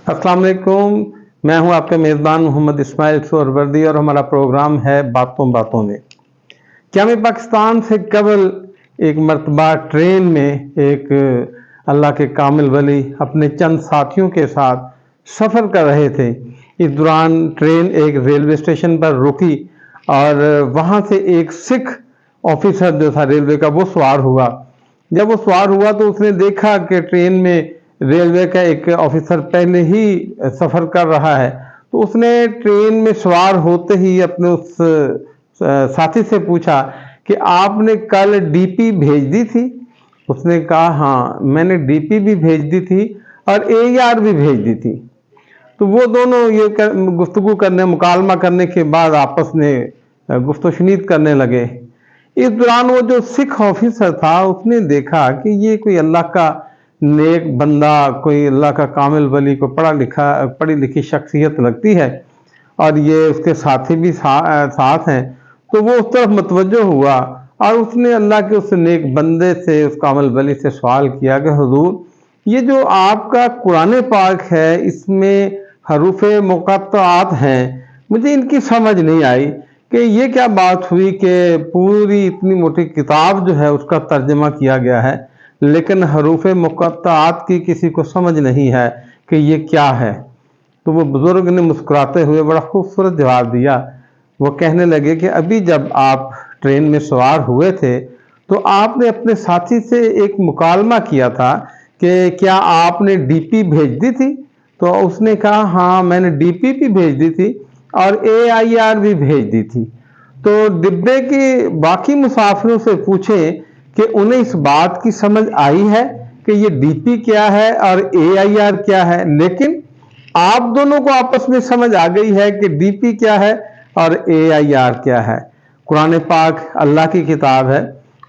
अस्सलाम वालेकुम। मैं हूं आपके मेज़बान मोहम्मद इस्माइल सोहरवर्दी और हमारा प्रोग्राम है बातों बातों में। क्या मैं पाकिस्तान से कबल एक मरतबा ट्रेन में एक अल्लाह के कामिल वली अपने चंद साथियों के साथ सफ़र कर रहे थे। इस दौरान ट्रेन एक रेलवे स्टेशन पर रुकी और वहाँ से एक सिख ऑफिसर जो था रेलवे का वो सवार हुआ। जब वो सवार हुआ तो उसने देखा कि ट्रेन में रेलवे का एक ऑफिसर पहले ही सफ़र कर रहा है, तो उसने ट्रेन में सवार होते ही अपने उस साथी से पूछा कि आपने कल डीपी भेज दी थी। उसने कहा हाँ, मैंने डीपी भी भेज दी थी और एआर भी भेज दी थी। तो वो दोनों ये गुफ्तगू करने मुकालमा करने के बाद आपस में गुफ्तशनीद करने लगे। इस दौरान वो जो सिख ऑफिसर था उसने देखा कि ये कोई अल्लाह का नेक बंदा, कोई अल्लाह का कामिल वली, को पढ़ी लिखी शख्सियत लगती है और ये उसके साथी भी साथ हैं। तो वो उस तरफ मुतवज्जो हुआ और उसने अल्लाह के उस नेक बंदे से, उस कामिल वली से सवाल किया कि हुजूर, ये जो आपका कुरान पाक है इसमें हरूफ मुक़त्तआत हैं, मुझे इनकी समझ नहीं आई कि ये क्या बात हुई कि पूरी इतनी मोटी किताब जो है उसका तर्जमा किया गया है, लेकिन हरूफ मुक़त्तआत की किसी को समझ नहीं है कि ये क्या है। तो वो बुज़ुर्ग ने मुस्कुराते हुए बड़ा खूबसूरत जवाब दिया। वो कहने लगे कि अभी जब आप ट्रेन में सवार हुए थे तो आपने अपने साथी से एक मुकालमा किया था कि क्या आपने डीपी भेज दी थी। तो उसने कहा हाँ, मैंने डीपी भी भेज दी थी और एआईआर भी भेज दी थी। तो डिब्बे के बाकी मुसाफिरों से पूछें कि उन्हें इस बात की समझ आई है कि ये डीपी क्या है और एआईआर क्या है, लेकिन आप दोनों को आपस में समझ आ गई है कि डीपी क्या है और एआईआर क्या है। कुरान पाक अल्लाह की किताब है,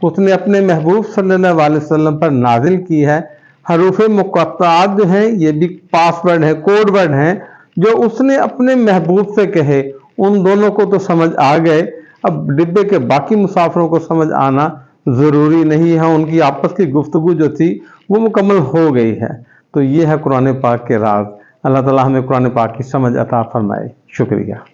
उसने अपने महबूब सल्लल्लाहु अलैहि वसल्लम पर नाजिल की है। हरूफ मुक़त्तआत जो हैं ये भी पासवर्ड है, कोड वर्ड हैं जो उसने अपने महबूब से कहे। उन दोनों को तो समझ आ गए, अब डिब्बे के बाकी मुसाफिरों को समझ आना ज़रूरी नहीं है। उनकी आपस की गुफ्तगू जो थी वो मुकम्मल हो गई है। तो ये है कुरान पाक के राज। अल्लाह ताला हमें कुरान पाक की समझ अता फरमाए। शुक्रिया।